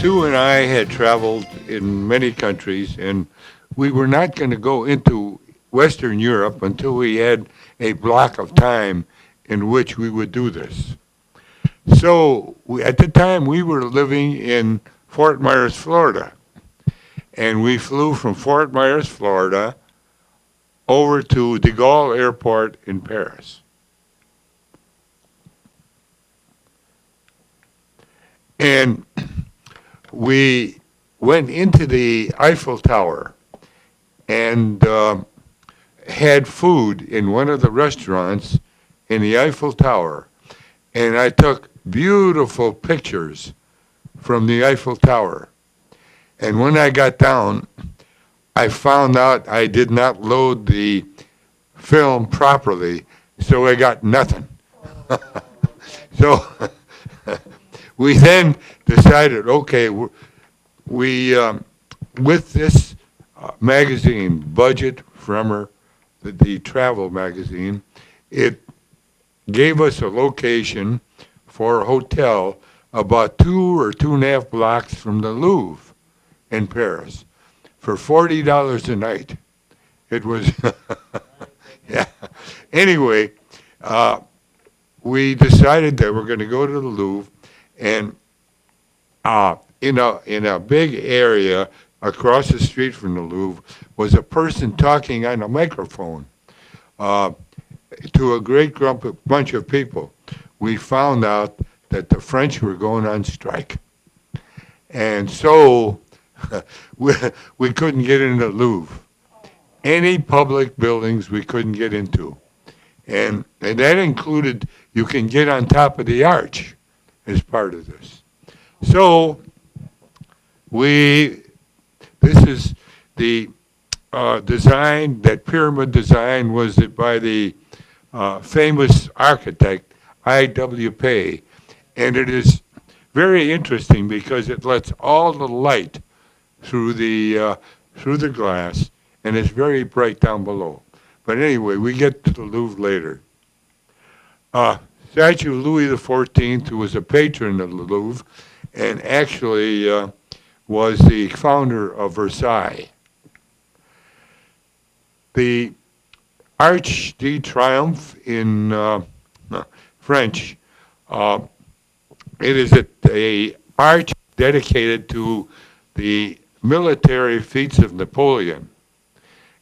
Sue and I had traveled in many countries, and we were not going to go into Western Europe until we had a block of time in which we would do this. So at the time, we were living in Fort Myers, Florida, and we flew from Fort Myers, Florida, over to de Gaulle Airport in Paris. And we went into the Eiffel Tower and had food in one of the restaurants in the Eiffel Tower. And I took beautiful pictures from the Eiffel Tower. And when I got down, I found out I did not load the film properly, so I got nothing. So we then decided, okay, we with this magazine, Budget Fremer, the travel magazine, it gave us a location for a hotel about 2.5 blocks from the Louvre in Paris for $40 a night. It was, yeah. Anyway, we decided that we're going to go to the Louvre, and in a big area across the street from the Louvre was a person talking on a microphone to a great bunch of people. We found out that the French were going on strike. And so we couldn't get into the Louvre. Any public buildings we couldn't get into. And that included, you can get on top of the arch as part of this. So this is the design, that pyramid design was by the famous architect I.W. Pei, and it is very interesting because it lets all the light through the glass, and it's very bright down below. But anyway, we get to the Louvre later. Statue of Louis XIV, who was a patron of the Louvre, and actually was the founder of Versailles. The Arch de Triomphe in French, it is a arch dedicated to the military feats of Napoleon.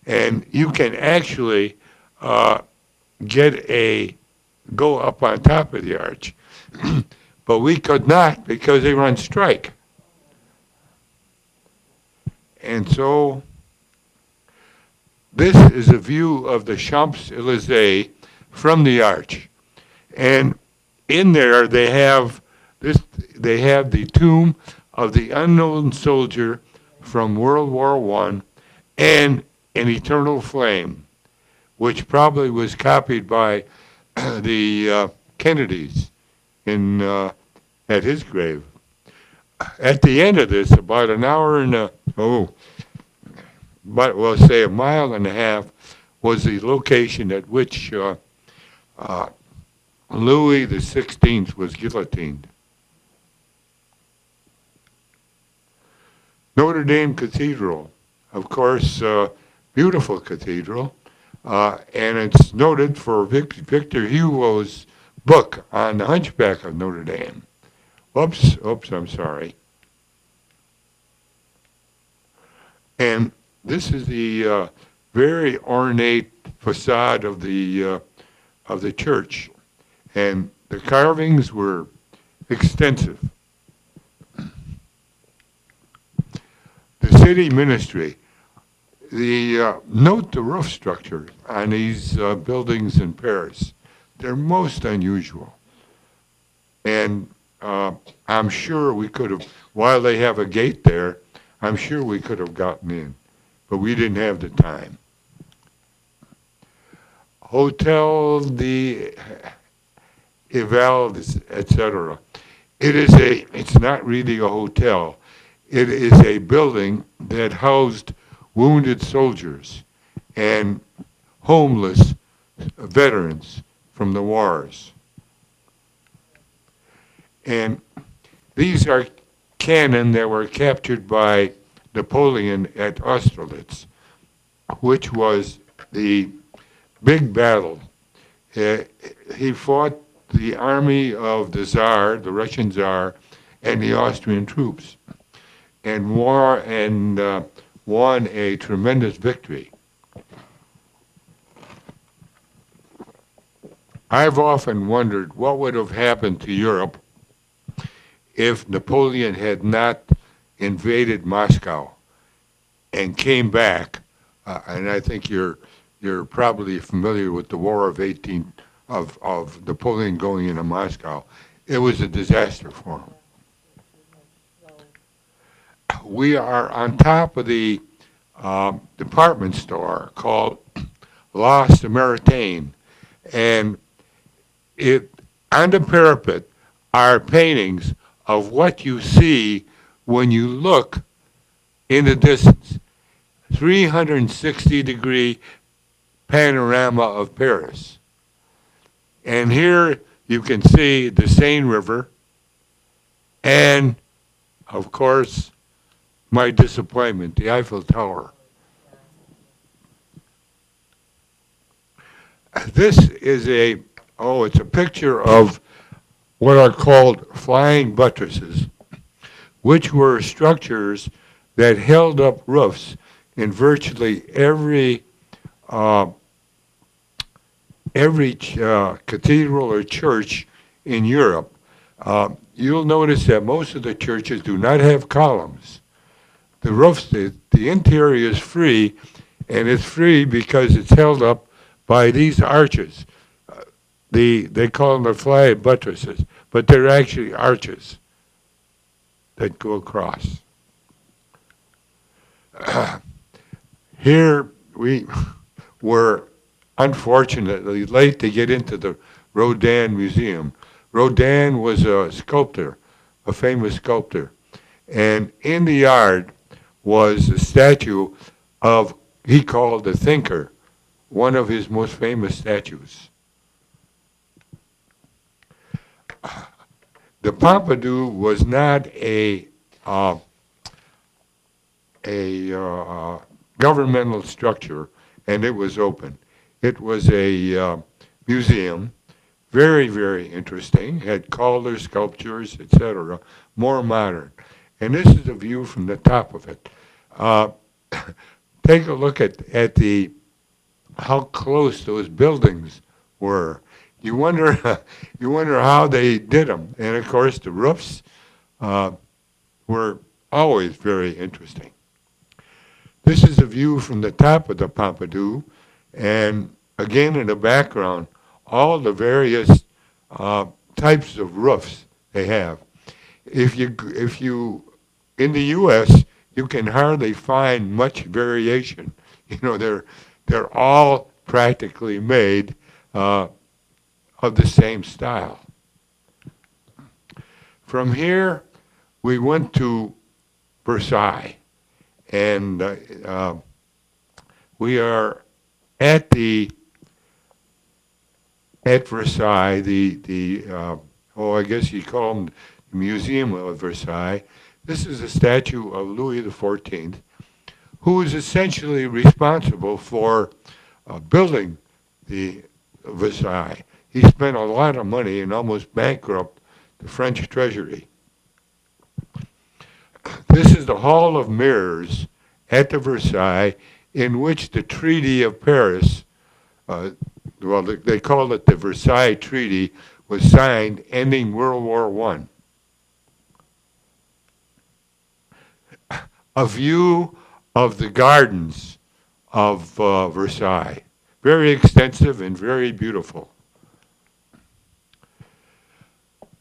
And you can actually go up on top of the arch. But we could not because they were on strike. And so this is a view of the Champs-Élysées from the arch. And in there they have the tomb of the unknown soldier from World War I and an eternal flame, which probably was copied by the Kennedys at his grave. At the end of this, about an hour and we'll say a mile and a half, was the location at which Louis XVI was guillotined. Notre Dame Cathedral, of course, beautiful cathedral, and it's noted for Victor Hugo's book on the Hunchback of Notre Dame. Oops, I'm sorry. And this is the very ornate facade of the church, and the carvings were extensive. The city ministry. Note the roof structure on these buildings in Paris. They're most unusual. And I'm sure we could have, while they have a gate there, I'm sure we could have gotten in, but we didn't have the time. Hotel de Eval, etc. It's not really a hotel. It is a building that housed wounded soldiers and homeless veterans from the wars. And these are cannon that were captured by Napoleon at Austerlitz, which was the big battle. He fought the army of the Tsar, the Russian Tsar, and the Austrian troops, and won a tremendous victory. I've often wondered what would have happened to Europe if Napoleon had not invaded Moscow and came back. And I think you're probably familiar with the War of Napoleon going into Moscow. It was a disaster for him. We are on top of the department store called La Samaritaine, and on the parapet are paintings of what you see when you look in the distance. 360-degree panorama of Paris. And here you can see the Seine River and, of course, my disappointment, the Eiffel Tower. This is it's a picture of what are called flying buttresses, which were structures that held up roofs in virtually every cathedral or church in Europe. You'll notice that most of the churches do not have columns. The roofs, the interior is free, and it's free because it's held up by these arches. They call them the fly buttresses, but they're actually arches that go across. Here we were unfortunately late to get into the Rodin Museum. Rodin was a sculptor, a famous sculptor, and in the yard was a statue of, he called the Thinker, one of his most famous statues. The Pompidou was not a governmental structure, and it was open. It was a museum, very, very interesting, had Calder sculptures, etc., more modern. And this is a view from the top of it. Take a look at how close those buildings were. You wonder how they did them. And of course, the roofs were always very interesting. This is a view from the top of the Pompidou, and again in the background, all the various types of roofs they have. If you in the U.S., you can hardly find much variation. You know, they're all practically made of the same style. From here, we went to Versailles, and we are at Versailles, I guess you call them the Museum of Versailles. This is a statue of Louis XIV, who is essentially responsible for building the Versailles. He spent a lot of money and almost bankrupt the French treasury. This is the Hall of Mirrors at the Versailles, in which the Treaty of Paris, they call it the Versailles Treaty, was signed, ending World War I. A view of the gardens of Versailles, very extensive and very beautiful.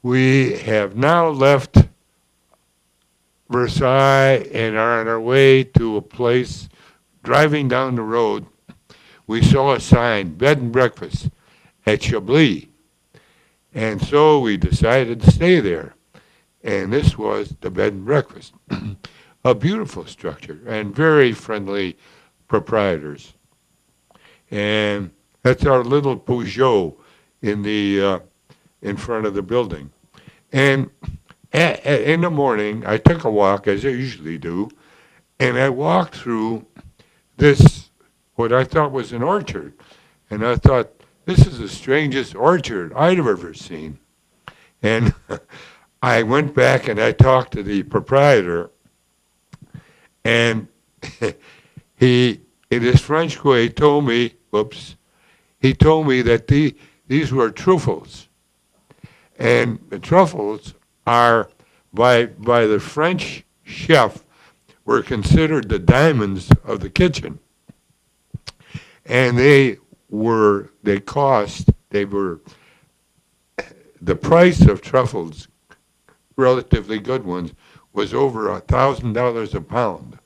We have now left Versailles and are on our way to a place. Driving down the road, we saw a sign, bed and breakfast at Chablis. And so we decided to stay there. And this was the bed and breakfast. A beautiful structure and very friendly proprietors. And that's our little Peugeot in front of the building. And In the morning, I took a walk, as I usually do, and I walked through this, what I thought was an orchard. And I thought, this is the strangest orchard I'd ever seen. And I went back and I talked to the proprietor, and he, in his French way, told me, he told me that these were truffles. And the truffles are, by the French chef, were considered the diamonds of the kitchen. And they were, the price of truffles, relatively good ones, was over $1,000 a pound.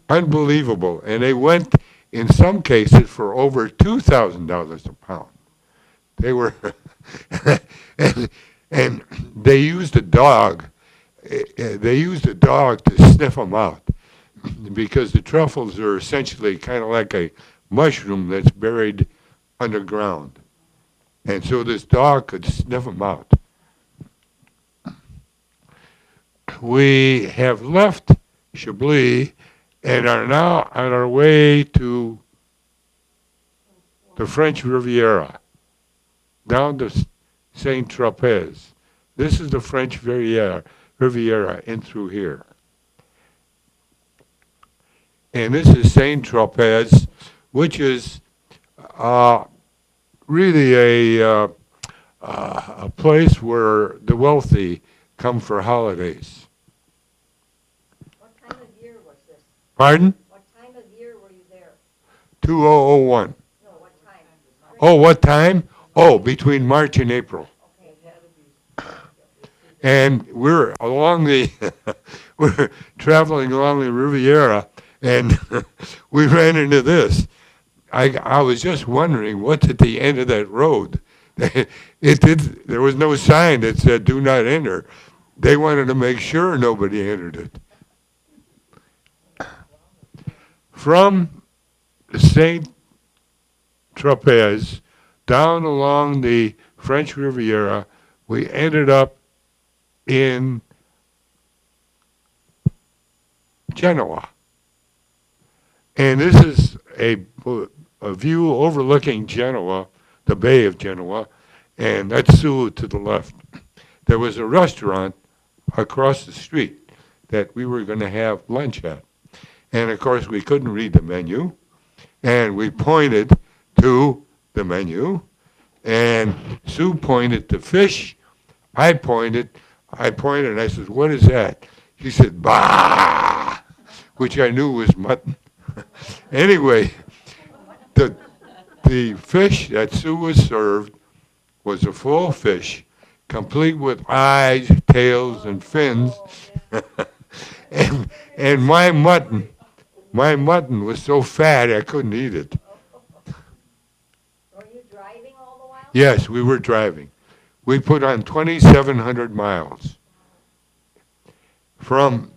Unbelievable. And they went, in some cases, for over $2,000 a pound. They were, and they used a dog. They used a dog to sniff them out, because the truffles are essentially kind of like a mushroom that's buried underground. And so this dog could sniff them out. We have left Chablis and are now on our way to the French Riviera, down to St. Tropez. This is the French Riviera in through here. And this is St. Tropez, which is really a place where the wealthy come for holidays. What time of year was this? Pardon? What time of year were you there? 2001. No, what time? Oh, what time? Oh, between March and April. Okay. And we're we're traveling along the Riviera, and we ran into this. I was just wondering what's at the end of that road. There was no sign that said "Do not enter." They wanted to make sure nobody entered it. From St. Tropez down along the French Riviera, we ended up in Genoa. And this is a view overlooking Genoa, the Bay of Genoa, and that's Sulu to the left. There was a restaurant across the street that we were going to have lunch at. And of course, we couldn't read the menu, and we pointed to the menu, and Sue pointed to fish. I pointed, and I said, "What is that?" She said, "Bah," which I knew was mutton. Anyway, the fish that Sue was served was a full fish, complete with eyes, tails, and fins. and my mutton was so fat I couldn't eat it. Were you driving all the while? Yes, we were driving. We put on 2,700 miles from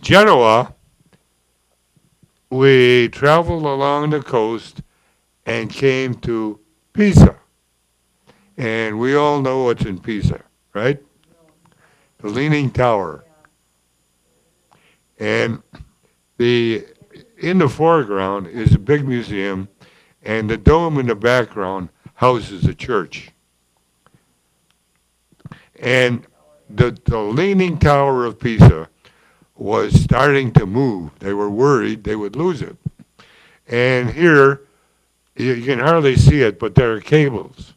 Genoa. We traveled along the coast and came to Pisa. And we all know what's in Pisa, right? The Leaning Tower. And in the foreground is a big museum, and the dome in the background houses a church. And the Leaning Tower of Pisa was starting to move. They were worried they would lose it. And here, you can hardly see it, but there are cables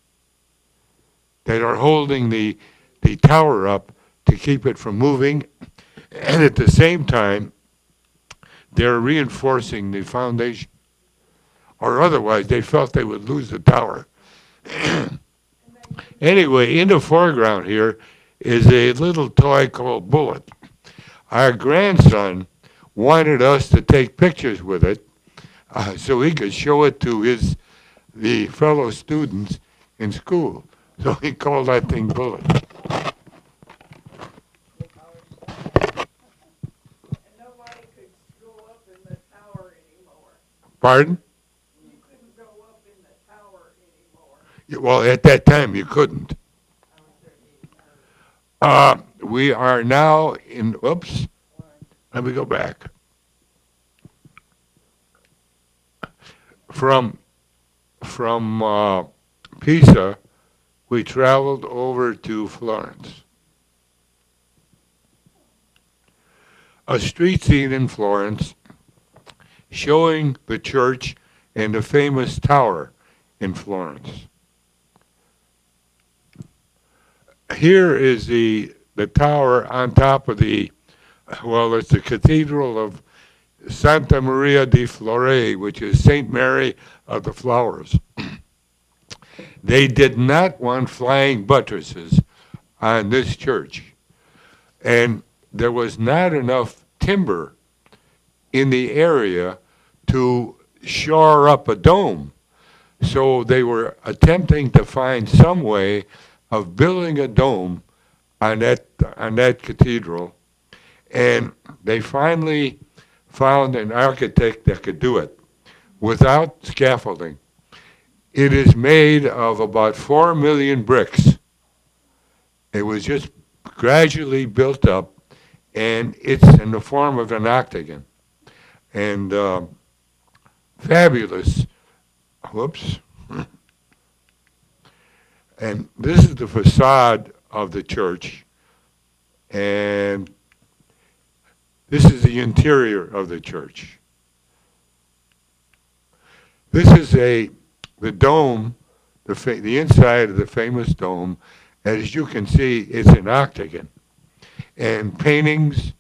that are holding the tower up to keep it from moving. And at the same time, they're reinforcing the foundation. Or otherwise, they felt they would lose the tower. Anyway, in the foreground here is a little toy called Bullet. Our grandson wanted us to take pictures with it so he could show it to the fellow students in school. So he called that thing Bullet. And nobody could go up in the tower anymore. Pardon? You couldn't go up in the tower anymore. Well, at that time you couldn't. We are now in, oops, let me go back. From, from Pisa, we traveled over to Florence. A street scene in Florence showing the church and the famous tower in Florence. Here is the tower on top of the, well, it's the Cathedral of Santa Maria di Fiore, which is St. Mary of the Flowers. They did not want flying buttresses on this church. And there was not enough timber in the area to shore up a dome. So they were attempting to find some way of building a dome on that cathedral. And they finally found an architect that could do it without scaffolding. It is made of about 4 million bricks. It was just gradually built up, and it's in the form of an octagon. And fabulous. Whoops. And this is the facade of the church, and this is the interior of the church. This is the dome, the inside of the famous dome. As you can see, it's an octagon. And paintings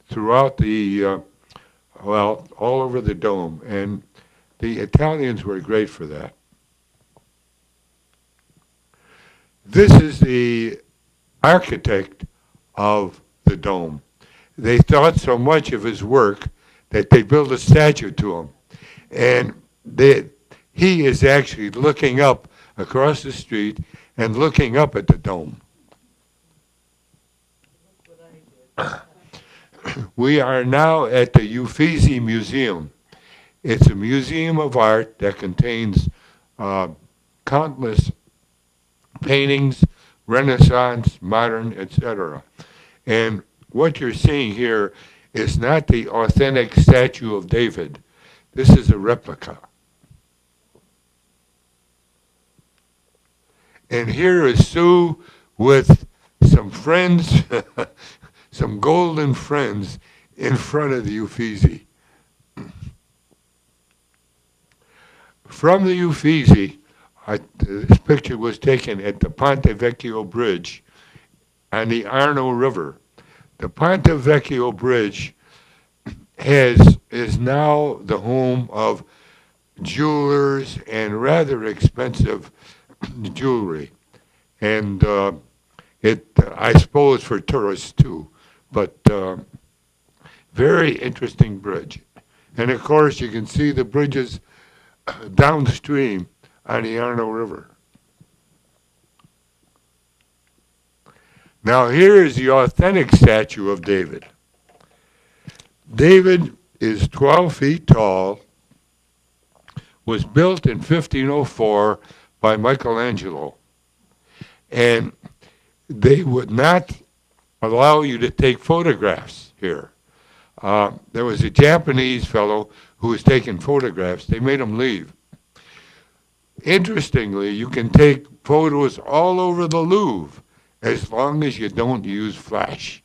throughout well, all over the dome. And the Italians were great for that. This is the architect of the dome. They thought so much of his work that they built a statue to him. And he is actually looking up across the street and looking up at the dome. We are now at the Uffizi Museum. It's a museum of art that contains countless paintings, Renaissance, modern, etc. And what you're seeing here is not the authentic statue of David. This is a replica. And here is Sue with some friends, some golden friends in front of the Uffizi. From the Uffizi, this picture was taken at the Ponte Vecchio Bridge on the Arno River. The Ponte Vecchio Bridge is now the home of jewelers and rather expensive jewelry. And I suppose for tourists too, but very interesting bridge. And of course you can see the bridges downstream on the Arno River. Now here is the authentic statue of David. David is 12 feet tall, was built in 1504 by Michelangelo. And they would not allow you to take photographs here. There was a Japanese fellow who was taking photographs. They made him leave. Interestingly, you can take photos all over the Louvre as long as you don't use flash.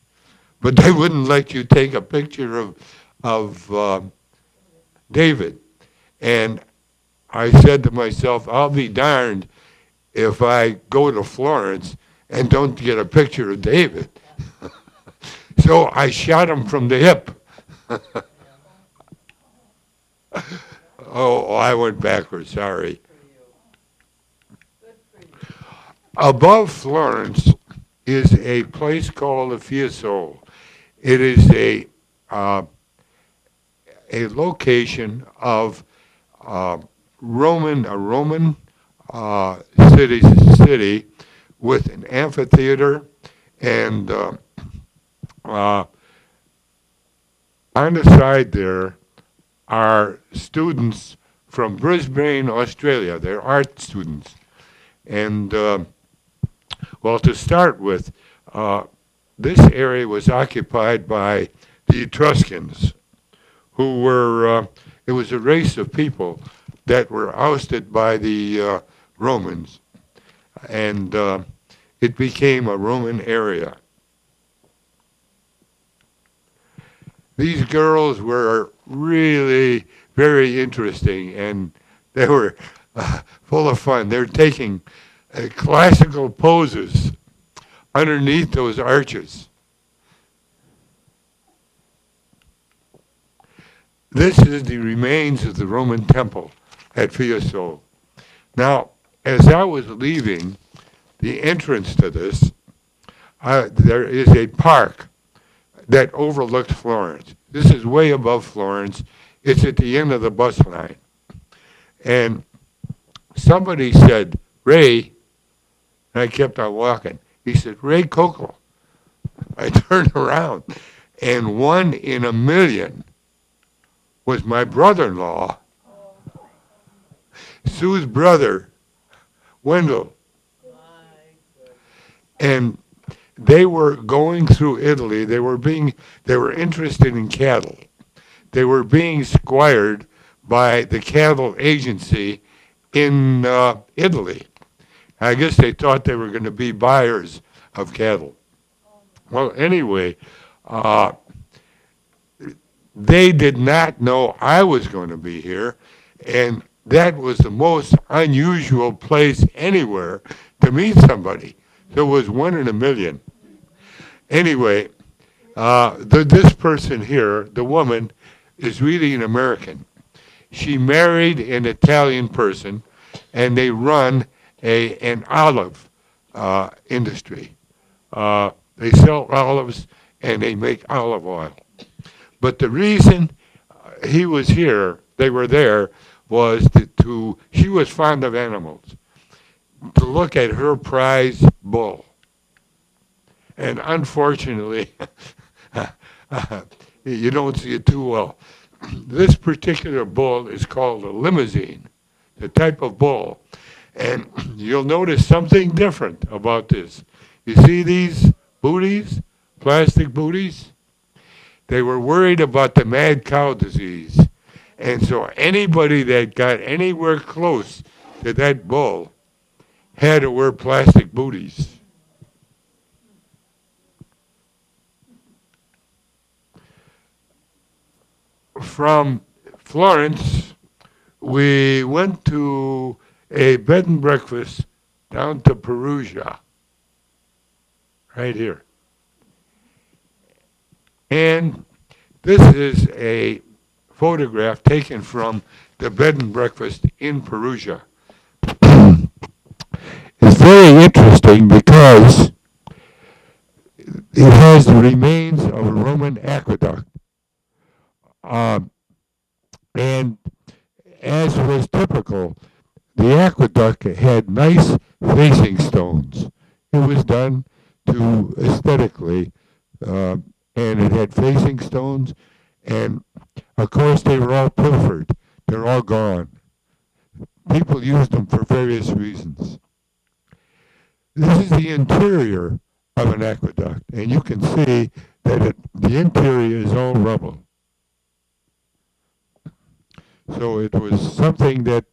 But they wouldn't let you take a picture of David. And I said to myself, I'll be darned if I go to Florence and don't get a picture of David. So I shot him from the hip. Oh, I went backwards, sorry. Above Florence is a place called the Fiesole. It is a location of Roman city with an amphitheater, and on the side there are students from Brisbane, Australia. They're art students. And, well, to start with, this area was occupied by the Etruscans, who were, it was a race of people that were ousted by the Romans, and it became a Roman area. These girls were really very interesting, and they were full of fun. They're taking classical poses underneath those arches. This is the remains of the Roman temple at Fiesole. Now, as I was leaving the entrance to this, there is a park that overlooked Florence. This is way above Florence. It's at the end of the bus line. And somebody said, Ray, and I kept on walking. He said, Ray Kocol. I turned around, and 1 in a million was my brother-in-law, Sue's brother, Wendell. And they were going through Italy. They were interested in cattle. They were being squired by the cattle agency in Italy. I guess they thought they were going to be buyers of cattle. Well, anyway, they did not know I was going to be here, and that was the most unusual place anywhere to meet somebody. There was 1 in a million. Anyway, this person here, the woman, is really an American. She married an Italian person, and they run an olive industry. They sell olives, and they make olive oil. But the reason he was here, they were there, was she was fond of animals, to look at her prize bull. And unfortunately, you don't see it too well. This particular bull is called a limousine, the type of bull. And you'll notice something different about this. You see these booties, plastic booties? They were worried about the mad cow disease. And so anybody that got anywhere close to that bull had to wear plastic booties. From Florence, we went to a bed and breakfast down to Perugia, right here. And this is a photograph taken from the bed and breakfast in Perugia. It's very interesting because it has the remains of a Roman aqueduct. And as was typical, the aqueduct had nice facing stones. It was done to aesthetically, and it had facing stones, and of course they were all pilfered. They're all gone. People used them for various reasons. This is the interior of an aqueduct, and you can see that the interior is all rubble. So it was something that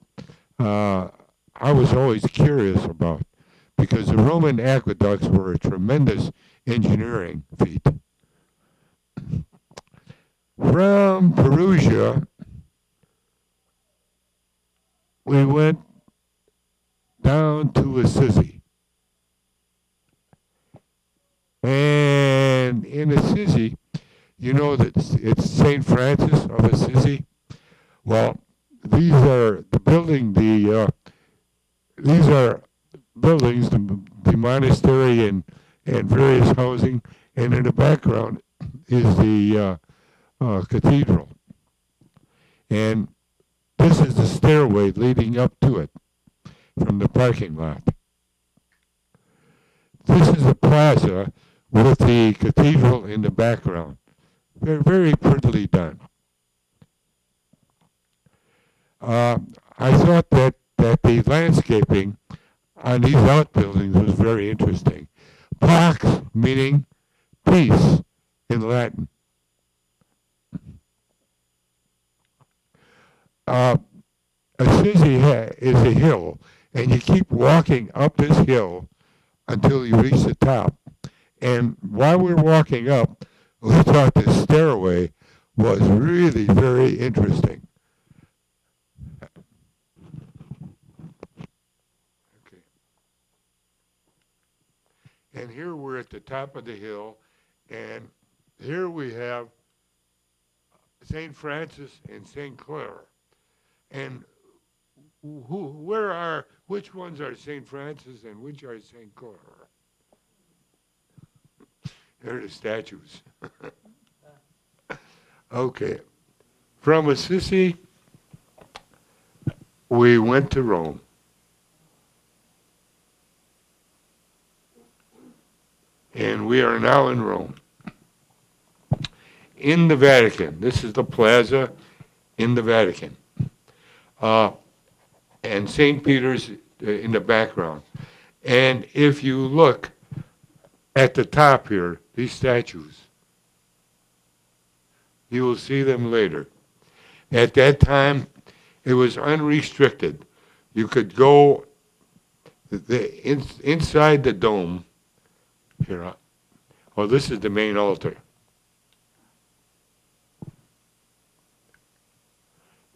I was always curious about, because the Roman aqueducts were a tremendous engineering feat. From Perugia, we went down to Assisi. And in Assisi, you know that it's St. Francis of Assisi. Well, these are buildings, the monastery and various housing, and in the background is the cathedral. And this is the stairway leading up to it from the parking lot. This is the plaza with the cathedral in the background. They're very prettily done. I thought that the landscaping on these outbuildings was very interesting. Pax meaning peace in Latin. Uh, Assisi is a hill, and you keep walking up this hill until you reach the top. And while we're walking up, we thought the stairway was really very interesting. Okay. And here we're at the top of the hill, and here we have St. Francis and St. Clair. And which ones are St. Francis and which are St. Clair? They're the statues. Okay. From Assisi, we went to Rome. And we are now in Rome. In the Vatican. This is the plaza in the Vatican. And St. Peter's in the background. And if you look at the top here, these statues, you will see them later. At that time, it was unrestricted. You could go inside the dome. Here, well, this is the main altar.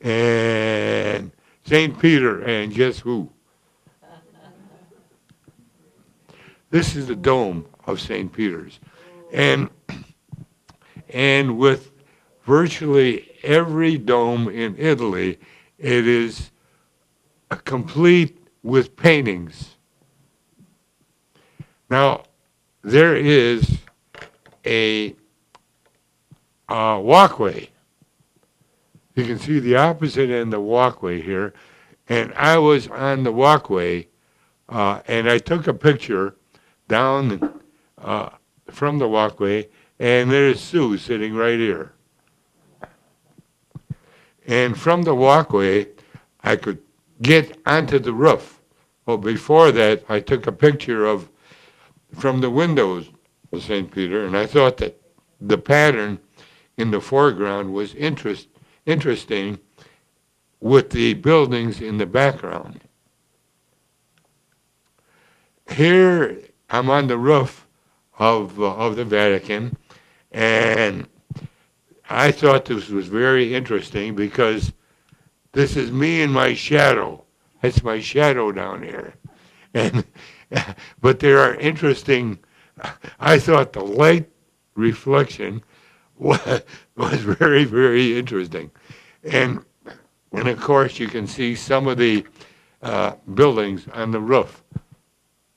And St. Peter, and guess who? This is the dome of St. Peter's. And with virtually every dome in Italy, it is complete with paintings. Now, there is a walkway. You can see the opposite end of the walkway here. And I was on the walkway, and I took a picture down from the walkway, and there's Sue sitting right here. And from the walkway, I could get onto the roof. Well, before that, I took a picture from the windows of St. Peter, and I thought that the pattern in the foreground was interesting with the buildings in the background. Here, I'm on the roof of the Vatican, and I thought this was very interesting because this is me and my shadow. That's my shadow down here. And but there are interesting, I thought the light reflection was very, very interesting. And of course, you can see some of the buildings on the roof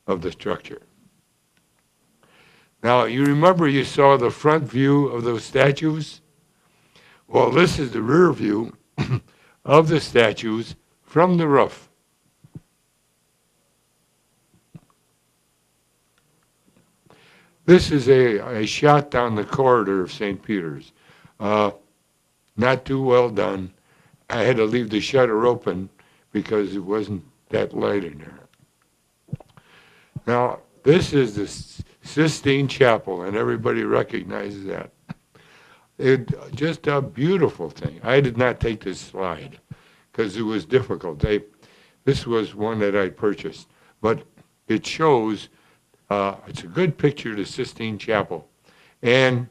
of the structure. Now, you remember you saw the front view of those statues? Well, this is the rear view of the statues from the roof. This is a shot down the corridor of St. Peter's. Not too well done. I had to leave the shutter open because it wasn't that light in there. Now, this is the Sistine Chapel, and everybody recognizes that. Just a beautiful thing. I did not take this slide because it was difficult. This was one that I purchased, but it shows, it's a good picture of the Sistine Chapel. And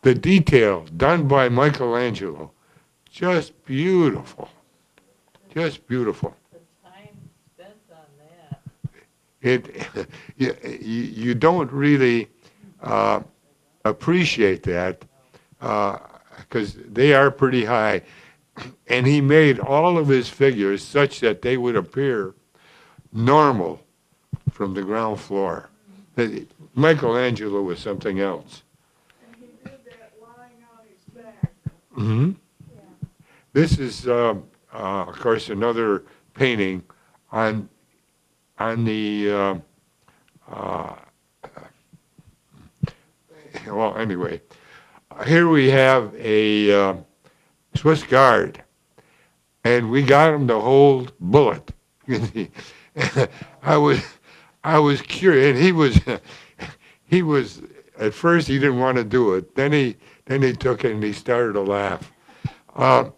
the detail done by Michelangelo, just beautiful. Just beautiful. The time spent on that. You don't really appreciate that because they are pretty high. And he made all of his figures such that they would appear normal from the ground floor. Michelangelo was something else. And he did that lying on his back. Mm-hmm. Yeah. This is, of course, another painting on the, well, anyway, here we have a Swiss Guard, and we got him to hold bullet. I was I was curious, and he was at first he didn't want to do it. Then he took it and he started to laugh. Uh,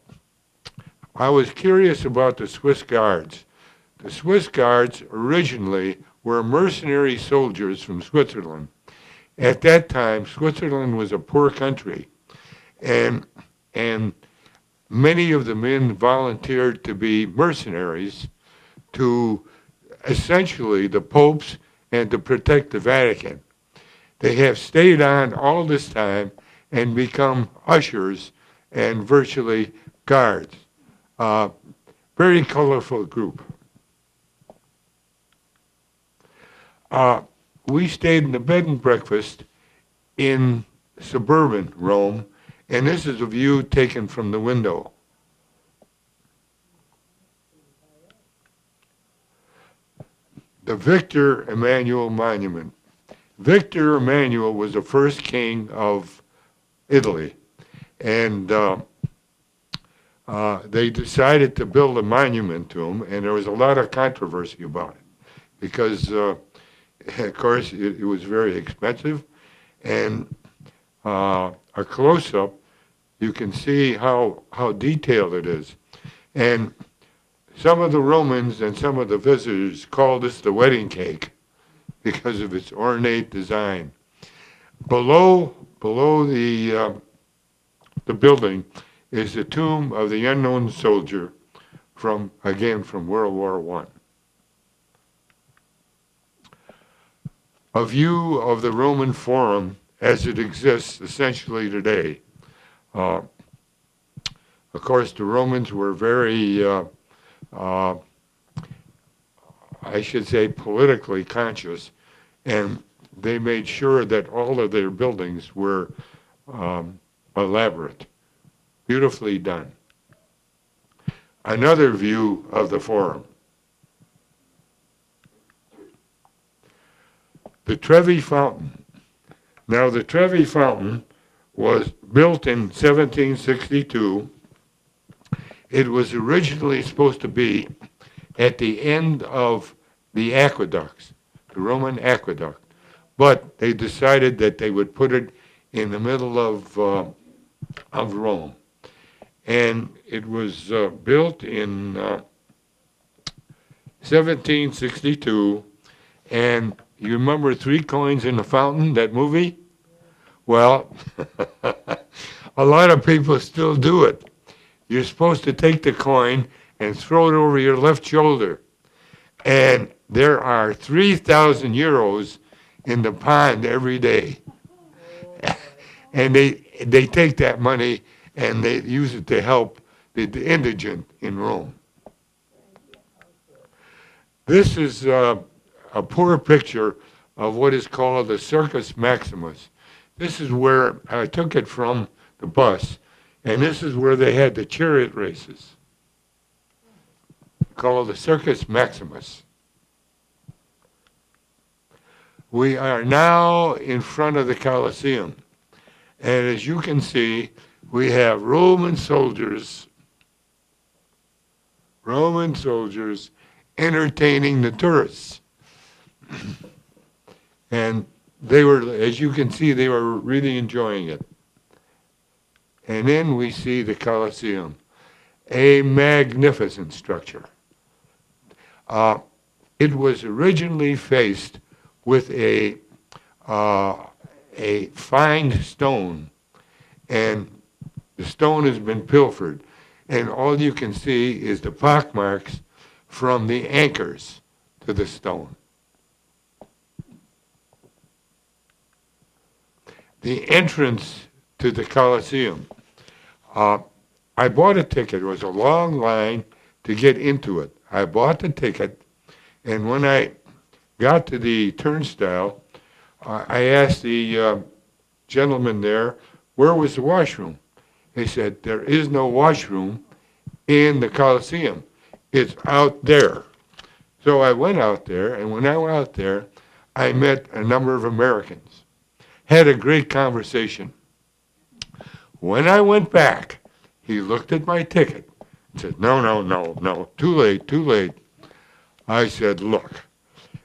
I was curious about the Swiss Guards. The Swiss Guards originally were mercenary soldiers from Switzerland. At that time, Switzerland was a poor country, and and many of the men volunteered to be mercenaries to essentially the popes and to protect the Vatican. They have stayed on all this time and become ushers and virtually guards. Uh, Very colorful group. Uh, we stayed in the bed and breakfast in suburban Rome, and this is a view taken from the window. The Victor Emmanuel Monument. Victor Emmanuel was the first king of Italy, and they decided to build a monument to him, and there was a lot of controversy about it because, of course, it was very expensive, and a close-up, you can see how detailed it is. And some of the Romans and some of the visitors called this the wedding cake because of its ornate design. Below the building is the tomb of the unknown soldier from World War I. A view of the Roman Forum as it exists essentially today. Of course, the Romans were very, I should say, politically conscious, and they made sure that all of their buildings were elaborate, beautifully done. Another view of the Forum. The Trevi Fountain. Now, the Trevi Fountain was built in 1762. It was originally supposed to be at the end of the aqueducts, the Roman aqueduct, but they decided that they would put it in the middle of Rome. And it was built in 1762, and you remember Three Coins in the Fountain, that movie? Well, a lot of people still do it. You're supposed to take the coin and throw it over your left shoulder. And there are 3,000 euros in the pond every day. And they take that money and they use it to help the indigent in Rome. This is a poor picture of what is called the Circus Maximus. This is where I took it from the bus, and this is where they had the chariot races, called the Circus Maximus. We are now in front of the Colosseum, and as you can see, we have Roman soldiers entertaining the tourists. And they were, as you can see, they were really enjoying it. And then we see the Colosseum, a magnificent structure. It was originally faced with a fine stone, and the stone has been pilfered, and all you can see is the pockmarks from the anchors to the stone. The entrance to the Colosseum. I bought a ticket. It was a long line to get into it. I bought the ticket, and when I got to the turnstile, I asked the gentleman there, where was the washroom? He said, there is no washroom in the Colosseum. It's out there. So I went out there, and when I went out there, I met a number of Americans. Had a great conversation. When I went back, he looked at my ticket, Said, no, no, no, no, too late, too late. I said, look,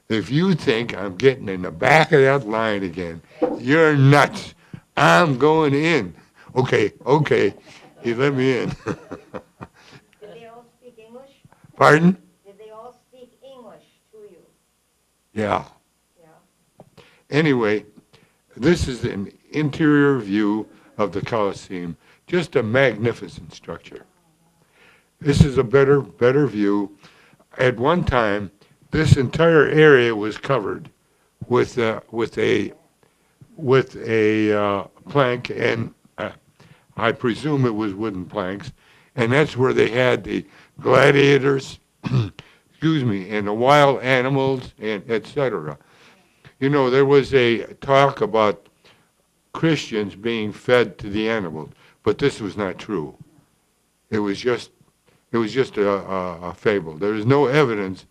if you think I'm getting in the back of that line again, you're nuts. I'm going in. Okay, okay. He let me in. Did they all speak English? Pardon? Did they all speak English to you? Yeah. Yeah. Anyway, this is an interior view of the Colosseum. Just a magnificent structure. This is a better view. At one time, this entire area was covered with a plank, and I presume it was wooden planks, and that's where they had the gladiators, excuse me, and the wild animals, and etc. You know, there was a talk about Christians being fed to the animals, but this was not true. It was just a fable. There is no evidence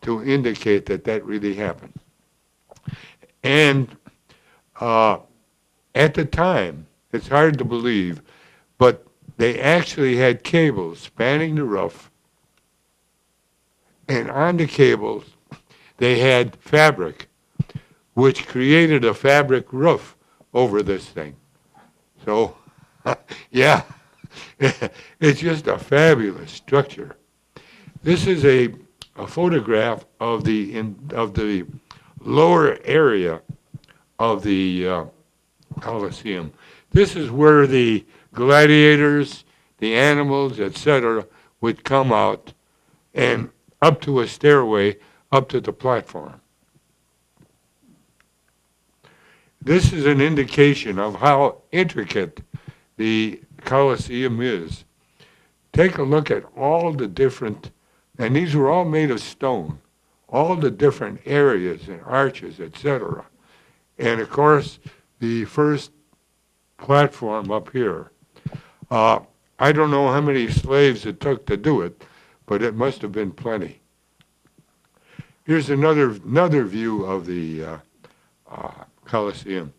to indicate that that really happened. And at the time, it's hard to believe, but they actually had cables spanning the roof, and on the cables they had fabric, which created a fabric roof over this thing. So, yeah, it's just a fabulous structure. This is a photograph of the lower area of the Colosseum. This is where the gladiators, the animals, etc., would come out and up to a stairway up to the platform. This is an indication of how intricate the Colosseum is. Take a look at all the different, and these were all made of stone, all the different areas and arches, etc. And of course, the first platform up here. I don't know how many slaves it took to do it, but it must have been plenty. Here's another view of the Colosseum.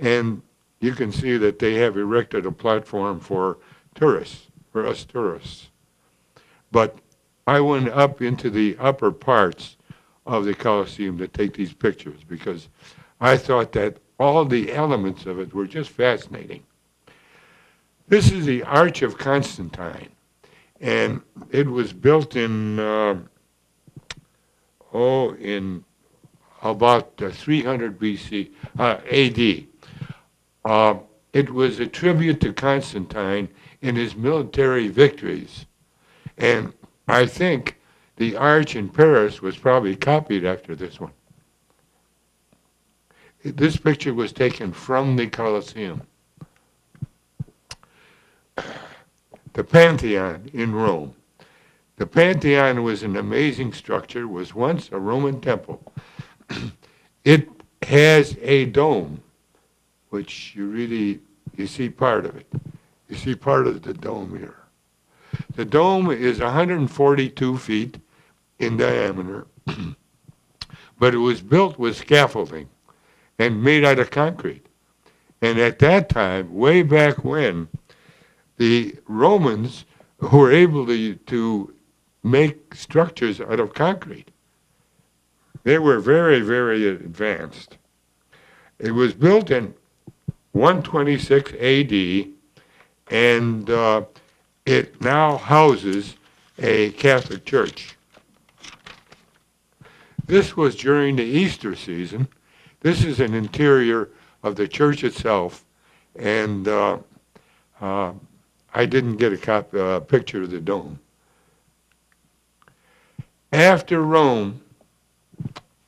And you can see that they have erected a platform for tourists, for us tourists. But I went up into the upper parts of the Colosseum to take these pictures because I thought that all the elements of it were just fascinating. This is the Arch of Constantine, and it was built in about 300 BC, AD. It was a tribute to Constantine in his military victories. And I think the arch in Paris was probably copied after this one. This picture was taken from the Colosseum. The Pantheon in Rome. The Pantheon was an amazing structure, was once a Roman temple. It has a dome, which you see part of it. You see part of the dome here. The dome is 142 feet in diameter, but it was built with scaffolding and made out of concrete. And at that time, way back when, the Romans were able to make structures out of concrete. They were very, very advanced. It was built in 126 AD, and it now houses a Catholic church. This was during the Easter season. This is an interior of the church itself, and I didn't get a picture of the dome. After Rome,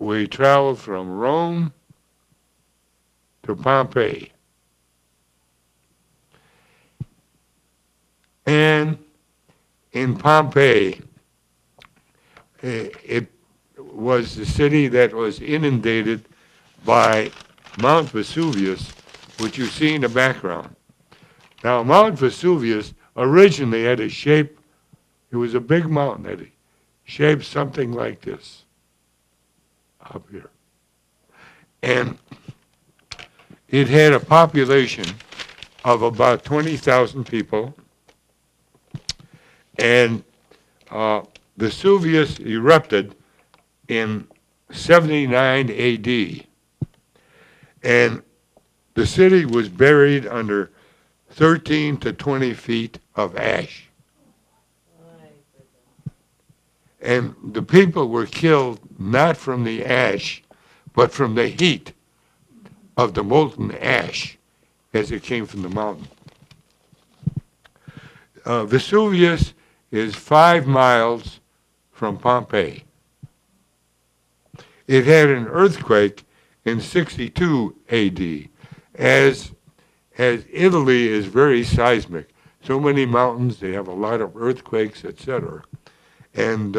we traveled from Rome to Pompeii. And in Pompeii, it was the city that was inundated by Mount Vesuvius, which you see in the background. Now, Mount Vesuvius originally had a shape, it was a big mountain that shaped something like this up here. And it had a population of about 20,000 people. And Vesuvius erupted in 79 AD. And the city was buried under 13 to 20 feet of ash. My goodness. And the people were killed not from the ash, but from the heat of the molten ash as it came from the mountain. Vesuvius is 5 miles from Pompeii. It had an earthquake in 62 AD, as Italy is very seismic. So many mountains, they have a lot of earthquakes, etc. And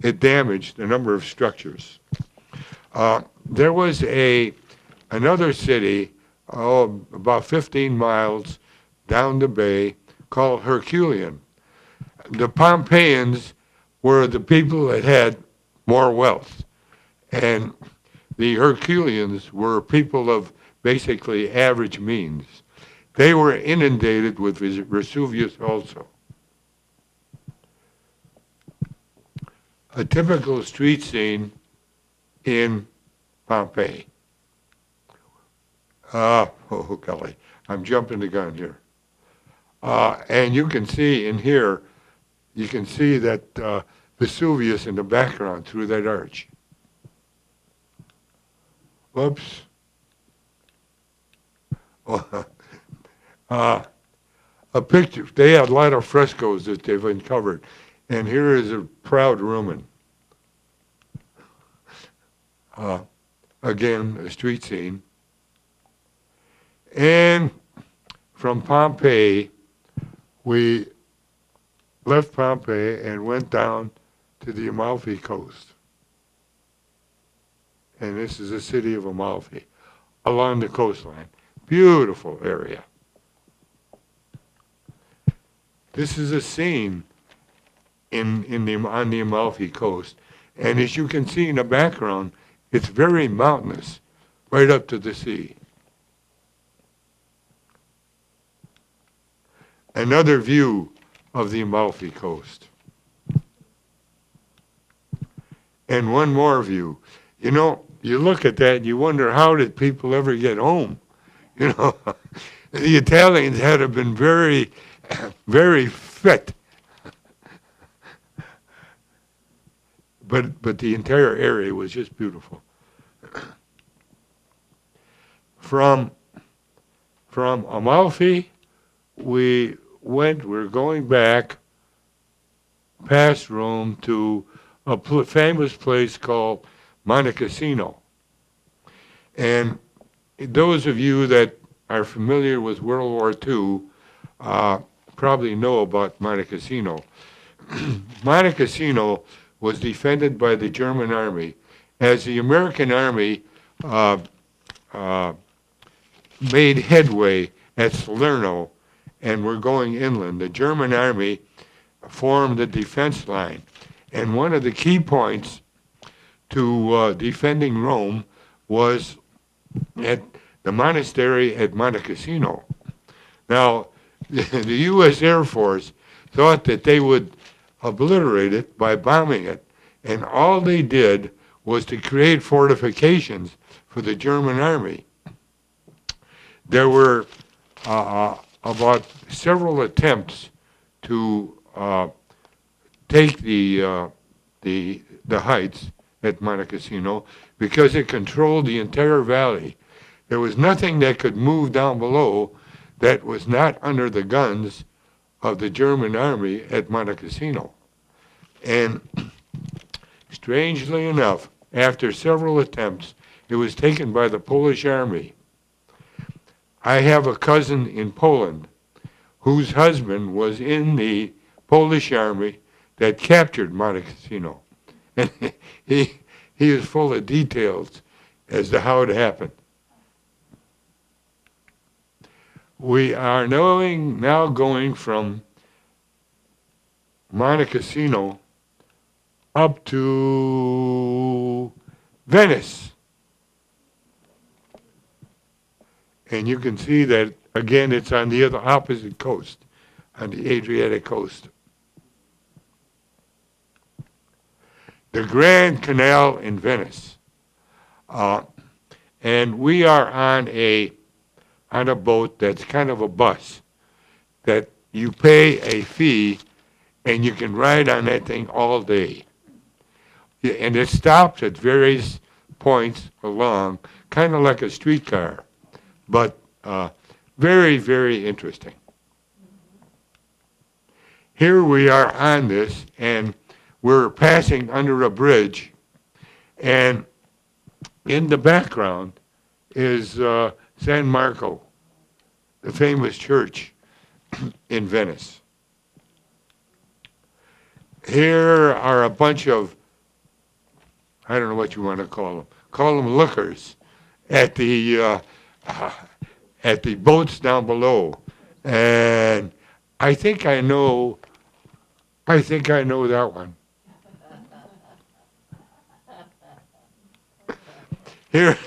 it damaged a number of structures. There was another city, about 15 miles down the bay, called Herculean. The Pompeians were the people that had more wealth, and the Herculeans were people of basically average means. They were inundated with Vesuvius also. A typical street scene in Pompeii. Oh, golly, I'm jumping the gun here. And you can see in here, you can see that Vesuvius in the background through that arch. Whoops. A picture. They had a lot of frescoes that they've uncovered. And here is a proud Roman. Again, a street scene. And from Pompeii, we left Pompeii and went down to the Amalfi coast. And this is the city of Amalfi, along the coastline. Beautiful area. This is a scene on the Amalfi coast. And as you can see in the background, it's very mountainous, right up to the sea. Another view of the Amalfi coast. And one more view. You know, you look at that and you wonder, how did people ever get home? You know, the Italians had to have been very, very fit. But the entire area was just beautiful. From Amalfi, we're going back past Rome to a famous place called Monaco. And those of you that are familiar with World War II probably know about Monaco. Monaco was defended by the German army. As the American army made headway at Salerno and were going inland, the German army formed a defense line. And one of the key points to defending Rome was at the monastery at Monaco. Now, the U.S. Air Force thought that they would obliterate it by bombing it, and all they did was to create fortifications for the German army. There were about several attempts to take the heights at Monaco because it controlled the entire valley. There was nothing that could move down below that was not under the guns of the German army at Monaco. And strangely enough, after several attempts, it was taken by the Polish army. I have a cousin in Poland whose husband was in the Polish army that captured Monaco. And he is full of details as to how it happened. We are now going from Monaco up to Venice. And you can see that, again, it's on the other opposite coast, on the Adriatic coast. the Grand Canal in Venice. Uh, and we are on a boat that's kind of a bus that you pay a fee and you can ride on that thing all day. Yeah, and it stops at various points along, kind of like a streetcar, but very, very interesting. Here we are on this, and we're passing under a bridge, and in the background is San Marco, the famous church in Venice. Here are a bunch of, I don't know what you want to call them lookers at the boats down below. And I think I know that one. Here,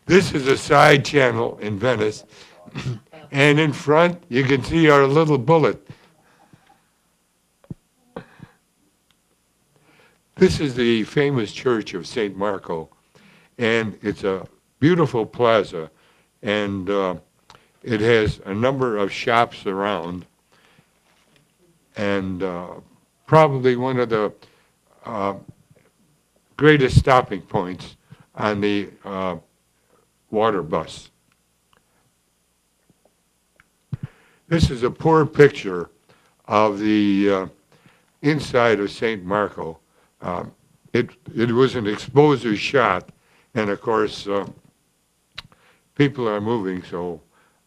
this is a side channel in Venice, and in front you can see our little bullet. This is the famous church of St. Marco, and it's a beautiful plaza, and it has a number of shops around, and probably one of the greatest stopping points on the water bus. This is a poor picture of the inside of St. Marco. It was an exposure shot, and of course, people are moving, so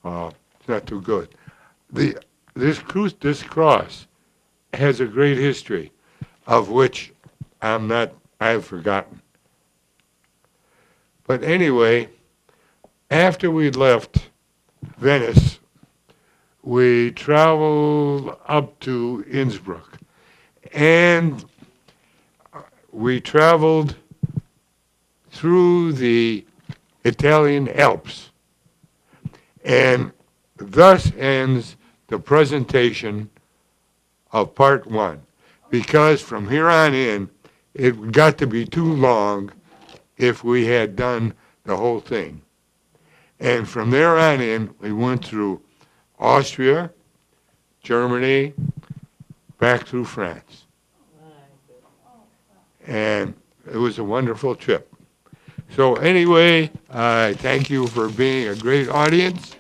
it's not too good. This cross has a great history, of which I've forgotten. But anyway, after we left Venice, we traveled up to Innsbruck, and we traveled through the Italian Alps. And thus ends the presentation of part one, because from here on in, it got to be too long if we had done the whole thing. And from there on in, we went through Austria, Germany, back through France. And it was a wonderful trip. So anyway, I thank you for being a great audience,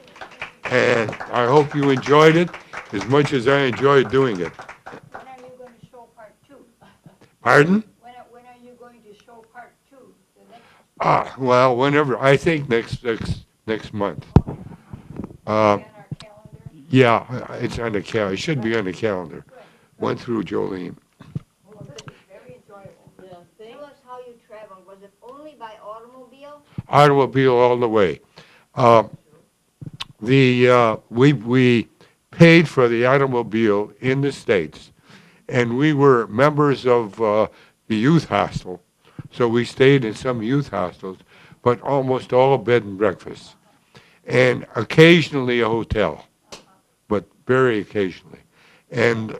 and I hope you enjoyed it as much as I enjoyed doing it. When are you going to show part two? Pardon? When are you going to show part two? The next Well, whenever, I think next month. on our calendar? Yeah, it's on the calendar. It should be on the calendar. Went through Jolene. Well, good. Very enjoyable. Yeah, thank Tell us how you traveled. Was it only by automobile? Automobile all the way. We paid for the automobile in the States, and we were members of the youth hostel, so we stayed in some youth hostels, but almost all bed and breakfast, and occasionally a hotel, but very occasionally. And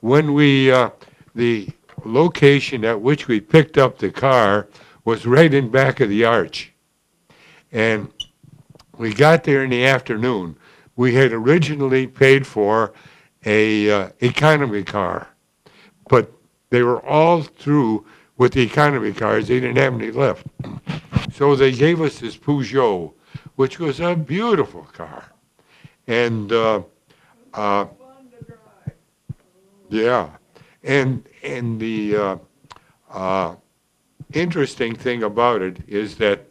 when the location at which we picked up the car was right in back of the arch, and we got there in the afternoon. We had originally paid for a economy car, but they were all through with the economy cars. They didn't have any left. So they gave us this Peugeot, which was a beautiful car. And yeah, and the interesting thing about it is that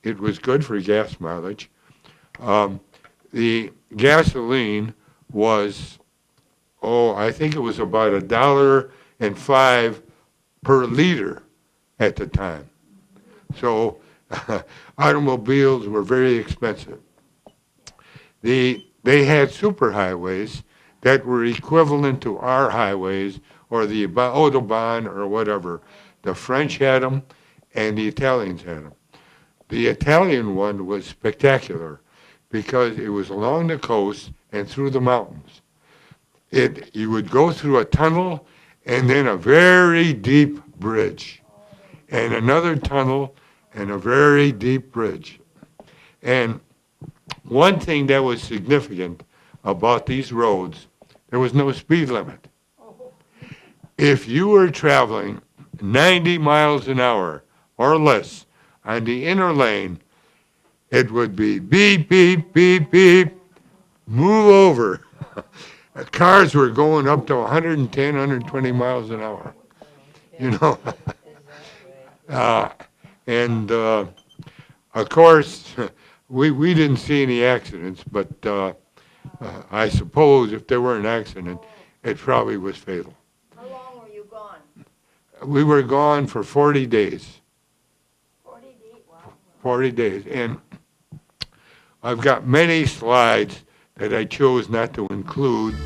it was good for gas mileage. The gasoline was, I think it was about $1.05 per liter at the time. So automobiles were very expensive. They had superhighways that were equivalent to our highways or the Autobahn or whatever. The French had them and the Italians had them. The Italian one was spectacular because it was along the coast and through the mountains. You would go through a tunnel, and then a very deep bridge, and another tunnel, and a very deep bridge. And one thing that was significant about these roads, there was no speed limit. If you were traveling 90 miles an hour or less on the inner lane, it would be beep, beep, beep, beep, move over. Cars were going up to 110, 120 miles an hour, you know. uh, and of course, we didn't see any accidents, but I suppose if there were an accident, it probably was fatal. How long were you gone? We were gone for 40 days. 40 days, wow. 40 days. And I've got many slides that I chose not to include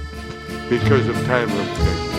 because of time limitation.